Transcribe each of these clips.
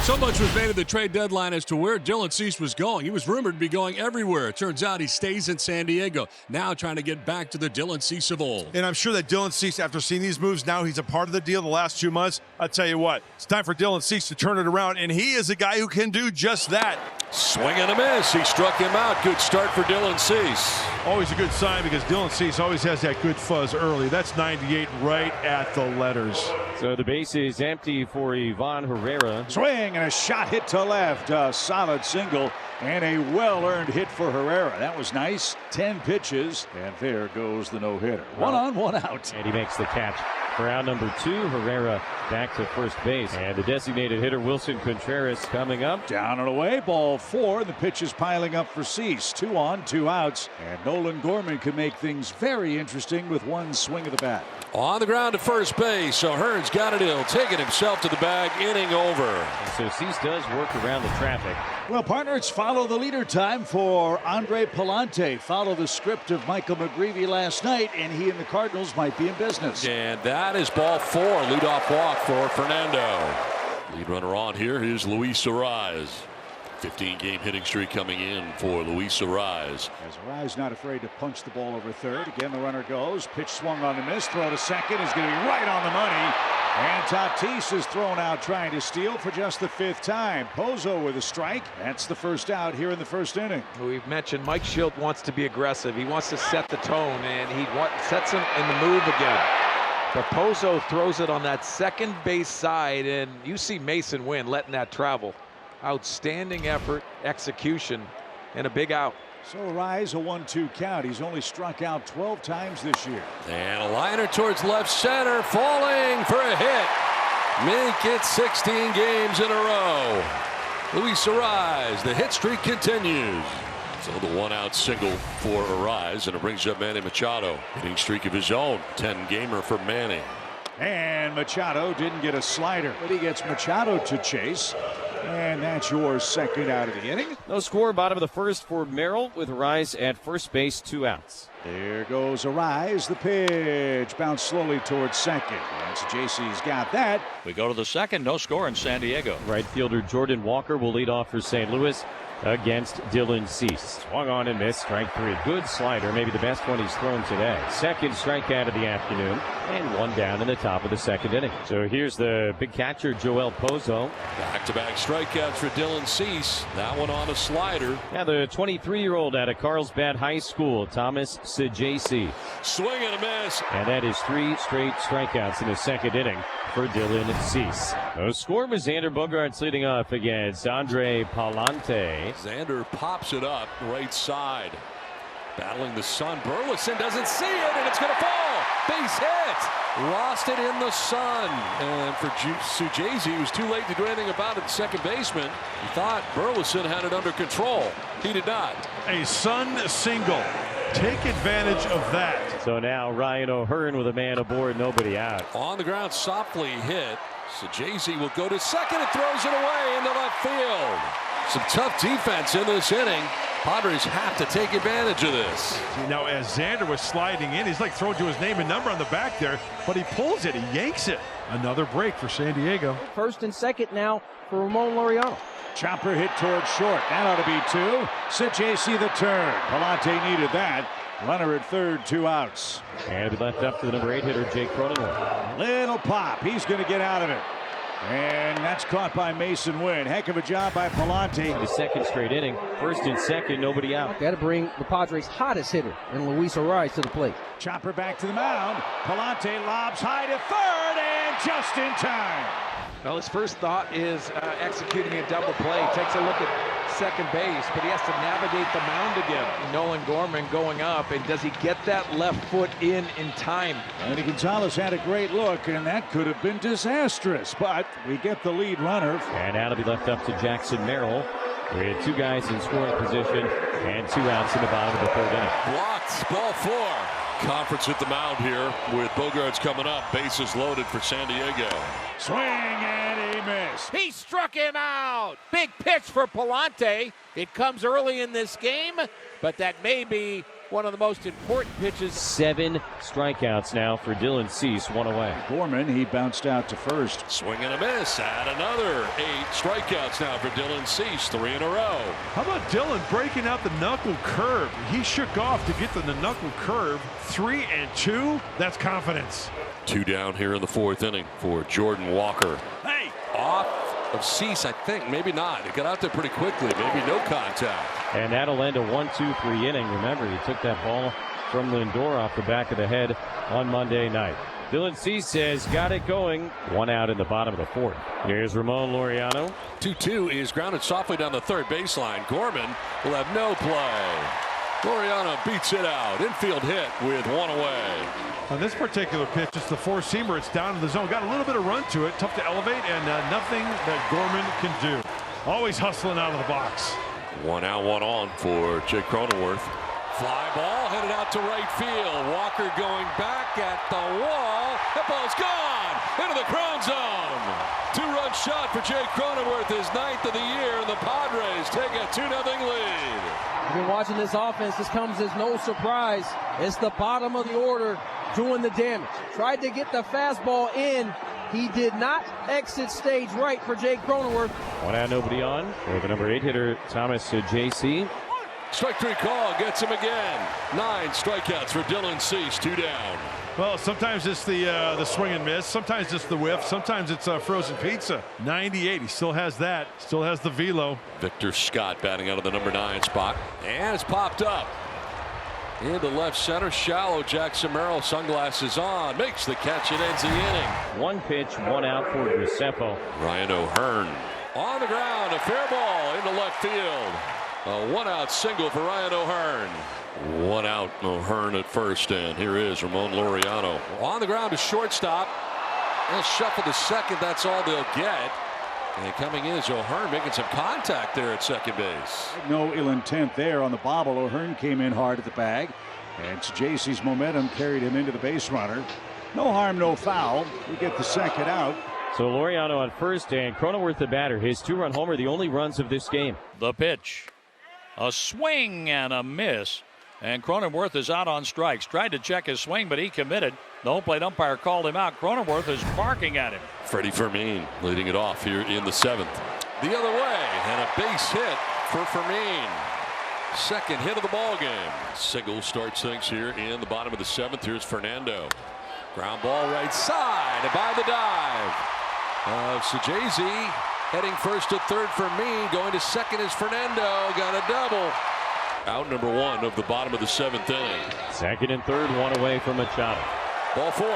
So much was made of the trade deadline as to where Dylan Cease was going. He was rumored to be going everywhere. It turns out he stays in San Diego, now trying to get back to the Dylan Cease of old. And I'm sure that Dylan Cease, after seeing these moves, now he's a part of the deal the last 2 months. I'll tell you what, it's time for Dylan Cease to turn it around, and he is a guy who can do just that. Swing and a miss. He struck him out. Good start for Dylan Cease. Always a good sign because Dylan Cease always has that good fuzz early. That's 98 right at the letters. So the base is empty for Ivan Herrera. Swing and a shot hit to left. A solid single and a well-earned hit for Herrera. That was nice. 10 pitches, and there goes the no-hitter. 1 on, 1 out. And he makes the catch. For out number 2, Herrera back to first base. And the designated hitter, Wilson Contreras, coming up. Down and away, ball 4. The pitch is piling up for Cease. 2 on, 2 outs. And Nolan Gorman can make things very interesting with 1 swing of the bat. On the ground to first base, so Hearn's got it ill, taking himself to the bag, inning over. And so Cease does work around the traffic. Well, partner, it's follow the leader time for Andre Palante. Follow the script of Michael McGreevy last night, and he and the Cardinals might be in business. And that is ball 4, leadoff walk for Fernando. Lead runner on here is Luis Suarez. 15-game hitting streak coming in for Luis Suarez. As Suarez not afraid to punch the ball over third. Again, the runner goes. Pitch swung on the miss. Throw to second is going to be right on the money. And Tatis is thrown out trying to steal for just the 5th time. Pozo with a strike. That's the first out here in the first inning. We've mentioned Mike Schilt wants to be aggressive. He wants to set the tone, and he sets him in the move again. But Pozo throws it on that second base side, and you see Mason Wynn letting that travel. Outstanding effort, execution, and a big out. So Rise a 1-2 count. He's only struck out 12 times this year. And a liner towards left center, falling for a hit. Make it 16 games in a row. Luis Suarez, the hit streak continues. So the 1-out single for Arise, and it brings up Manny Machado. Hitting streak of his own, 10-gamer for Manny. And Machado didn't get a slider, but he gets Machado to chase. And that's your second out of the inning. No score, bottom of the first for Merrill with Rise at first base, 2 outs. There goes Arise. The pitch bounced slowly towards second. And JC's got that. We go to the second. No score in San Diego. Right fielder Jordan Walker will lead off for St. Louis against Dylan Cease. Swung on and missed. Strike 3. Good slider, maybe the best one he's thrown today. Second strikeout of the afternoon, and 1 down in the top of the second inning. So here's the big catcher, Joel Pozo. Back-to-back strikeouts for Dylan Cease. That one on a slider. Yeah, the 23-year-old out of Carlsbad High School, Thomas Sejacy. Swing and a miss. And that is 3 straight strikeouts in the second inning for Dylan Cease. No score was Xander Bogaerts leading off against Andre Palante. Xander pops it up right side. Battling the sun. Burleson doesn't see it, and it's going to fall. Base hit. Lost it in the sun. And for Sujazi, he was too late to do anything about it. Second baseman, he thought Burleson had it under control. He did not. A sun single. Take advantage of that. So now Ryan O'Hearn with a man aboard, nobody out. On the ground, softly hit. Sujazi will go to second and throws it away into left field. Some tough defense in this inning. Padres have to take advantage of this. Now, as Xander was sliding in, he's like throwing to his name and number on the back there, but he pulls it, he yanks it. Another break for San Diego. First and second now for Ramón Laureano. Chopper hit towards short. That ought to be 2. Sejacy the turn. Palante needed that. Runner at third, 2 outs. And we left up to the number 8 hitter, Jake Cronenworth. Little pop. He's going to get out of it. And that's caught by Mason Wynn. Heck of a job by Palante. The second straight inning. First and second, nobody out. Got to bring the Padres' hottest hitter in Luis Suarez to the plate. Chopper back to the mound. Palante lobs high to third and just in time. Well, his first thought is executing a double play. Takes a look at second base, but he has to navigate the mound again. Nolan Gorman going up, and does he get that left foot in time? Andy Gonzalez had a great look, and that could have been disastrous, but we get the lead runner. And now to be left up to Jackson Merrill with 2 guys in scoring position and 2 outs in the bottom of the third inning. Blocked, ball 4. Conference at the mound here with Bogaerts coming up. Bases loaded for San Diego. Swing and a miss. He struck him out. Big pitch for Palante. It comes early in this game, but that may be one of the most important pitches. 7 strikeouts now for Dylan Cease, 1 away. Gorman, he bounced out to first. Swing and a miss. Add another 8 strikeouts now for Dylan Cease, 3 in a row. How about Dylan breaking out the knuckle curve? He shook off to get to the knuckle curve. 3 and 2. That's confidence. 2 down here in the 4th inning for Jordan Walker. Hey! Off of Cease, I think. Maybe not. It got out there pretty quickly. Maybe no contact. And that'll end a 1-2-3 inning. Remember, he took that ball from Lindor off the back of the head on Monday night. Dylan Cease says got it going. 1 out in the bottom of the 4th. Here's Ramón Laureano. 2-2 is grounded softly down the 3rd baseline. Gorman will have no play. Laureano beats it out. Infield hit with 1 away. On this particular pitch, it's the 4-seamer. It's down in the zone. Got a little bit of run to it. Tough to elevate, and nothing that Gorman can do. Always hustling out of the box. 1 out, 1 on for Jake Cronenworth. Fly ball headed out to right field. Walker going back at the wall. That ball's gone into the Cron zone. 2-run shot for Jake Cronenworth, his 9th of the year, and the Padres take a 2-0 lead. You've been watching this offense. This comes as no surprise. It's the bottom of the order doing the damage. Tried to get the fastball in. He did not exit stage right for Jake Cronenworth. 1 out, nobody on for the number 8 hitter, Thomas J.C. Strike 3 call gets him again. 9 strikeouts for Dylan Cease, 2 down. Well, sometimes it's the swing and miss. Sometimes it's the whiff. Sometimes it's frozen pizza. 98. He still has that. Still has the velo. Victor Scott batting out of the number 9 spot. And it's popped up. Into left center, shallow. Jackson Merrill, sunglasses on, makes the catch. It ends the inning. 1 pitch, 1 out for Giuseppe. Ryan O'Hearn on the ground, a fair ball into left field. A 1-out single for Ryan O'Hearn. 1 out, O'Hearn at first, and here is Ramón Laureano. On the ground to shortstop. They'll shuffle to second, that's all they'll get. And coming in is O'Hearn making some contact there at second base. No ill intent there on the bobble. O'Hearn came in hard at the bag, and JC's momentum carried him into the base runner. No harm, no foul. We get the second out. So Laureano on first, and Cronenworth the batter. His 2-run homer, the only runs of this game. The pitch. A swing and a miss. And Cronenworth is out on strikes. Tried to check his swing, but he committed. The home plate umpire called him out. Cronenworth is barking at him. Freddie Fermin leading it off here in the 7th. The other way, and a base hit for Fermin. Second hit of the ball game. Sigel starts things here in the bottom of the 7th. Here's Fernando. Ground ball right side, and by the dive of Sajazi. Heading first to third for me. Going to second is Fernando. Got a double. Out number 1 of the bottom of the 7th inning. Second and third, 1 away from Machado. Ball 4.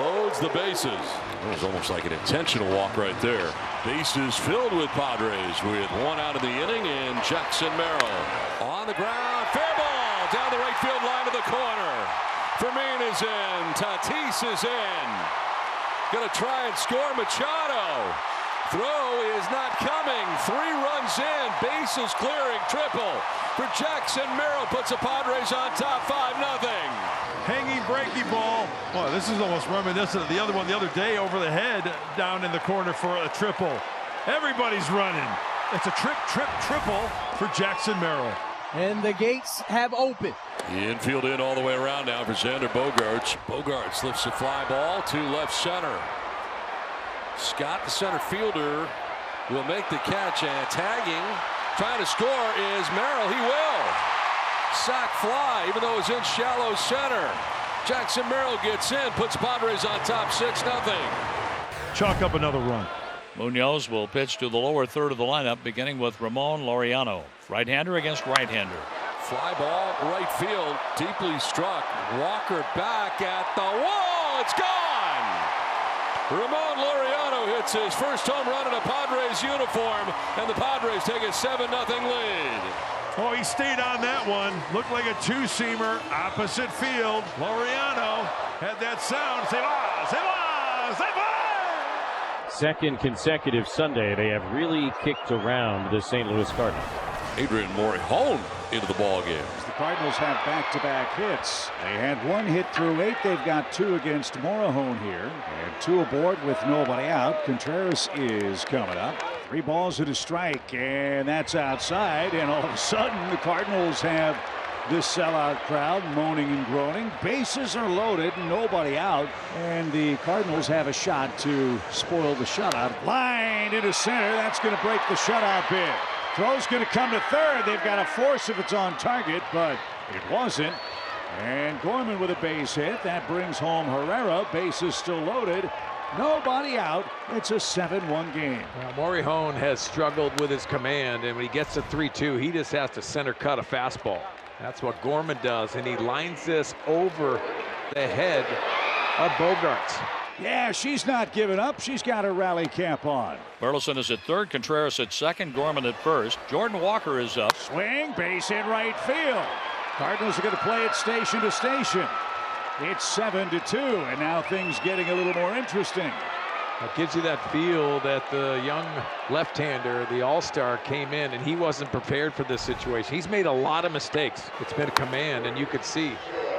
Loads the bases. It was almost like an intentional walk right there. Bases filled with Padres with 1 out of the inning, and Jackson Merrill on the ground. Fair ball down the right field line to the corner. Fermin is in. Tatis is in. Going to try and score. Machado. Throw is not coming. 3 runs in. Bases clearing. Triple for Jackson Merrill. Puts the Padres on top 5-0. Hanging breaky ball. Well, this is almost reminiscent of the other one the other day over the head down in the corner for a triple. Everybody's running. It's a triple for Jackson Merrill. And the gates have opened. The infield in all the way around now for Xander Bogaerts. Bogaerts lifts a fly ball to left center. Scott, the center fielder, will make the catch, and tagging, trying to score is Merrill. He will. Sac fly, even though it's in shallow center. Jackson Merrill gets in, puts Padres on top 6-0. Chalk up another run. Munoz will pitch to the lower third of the lineup, beginning with Ramón Laureano. Right-hander against right-hander. Fly ball, right field, deeply struck. Walker back at the wall. It's gone. Ramón Laureano hits his first home run in a Padres uniform, and the Padres take a 7-0 lead. Oh, he stayed on that one. Looked like a 2-seamer, opposite field. Laureano had that sound. Se va, se va, se va! Second consecutive Sunday, they have really kicked around the St. Louis Cardinals. Adrian Morejon into the ball game. The Cardinals have back-to-back hits. They had 1 hit through 8. They've got 2 against Morejon here. And 2 aboard with nobody out. Contreras is coming up. 3 balls and a strike, and that's outside. And all of a sudden, the Cardinals have This sellout crowd moaning and groaning. Bases are loaded, nobody out, and the Cardinals have a shot to spoil the shutout. Line into center, that's going to break the shutout bid. Throw's going to come to third. They've got a force if it's on target, but it wasn't. And Gorman with a base hit. That brings home Herrera. Bases still loaded. Nobody out. It's a 7-1 game. Morihone has struggled with his command, and when he gets to 3-2, he just has to center cut a fastball. That's what Gorman does, and he lines this over the head of Bogarts. Yeah, she's not giving up. She's got her rally cap on. Burleson is at third, Contreras at second, Gorman at first. Jordan Walker is up. Swing, base hit right field. Cardinals are going to play it station to station. It's 7-2, and now things getting a little more interesting. It gives you that feel that the young left-hander, the all-star, came in and he wasn't prepared for this situation. He's made a lot of mistakes. It's been a command, and you could see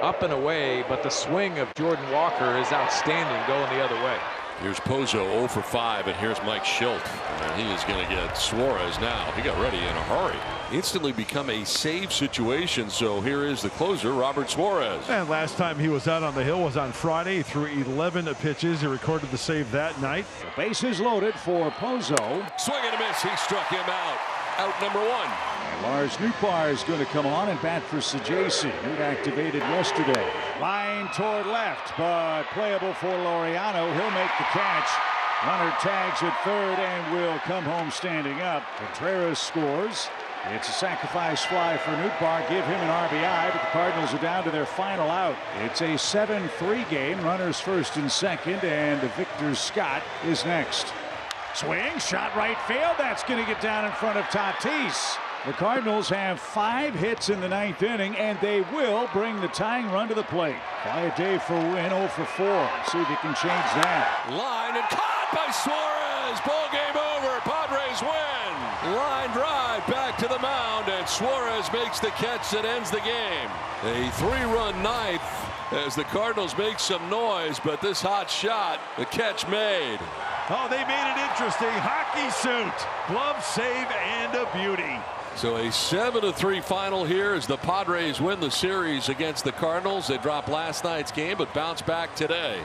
up and away, but the swing of Jordan Walker is outstanding going the other way. Here's Pozo 0 for 5, and here's Mike Schilt. And he is going to get Suarez now. He got ready in a hurry. Instantly become a save situation, so here is the closer, Robert Suarez. And last time he was out on the hill was on Friday. He threw 11 pitches. He recorded the save that night. The bases loaded for Pozo. Swing and a miss. He struck him out. Out number 1. And Lars Nootbaar is going to come on and bat for Sajaci. He activated yesterday. Line toward left, but playable for Laureano. He'll make the catch. Runner tags at third and will come home standing up. Contreras scores. It's a sacrifice fly for Nootbaar. Give him an RBI, but the Cardinals are down to their final out. It's a 7-3 game. Runners first and second, and Victor Scott is next. Swing, shot right field. That's going to get down in front of Tatis. The Cardinals have 5 hits in the 9th inning, and they will bring the tying run to the plate. Quiet day for Wynn, 0 for 4. See if he can change that. Line and caught by Suarez. Ball game over. Padres win. Line drive back to the mound, and Suarez makes the catch that ends the game. A 3-run ninth as the Cardinals make some noise, but this hot shot, the catch made. Oh, they made it interesting. Hockey suit, glove save, and a beauty. So a 7-3 final here as the Padres win the series against the Cardinals. They dropped last night's game but bounce back today.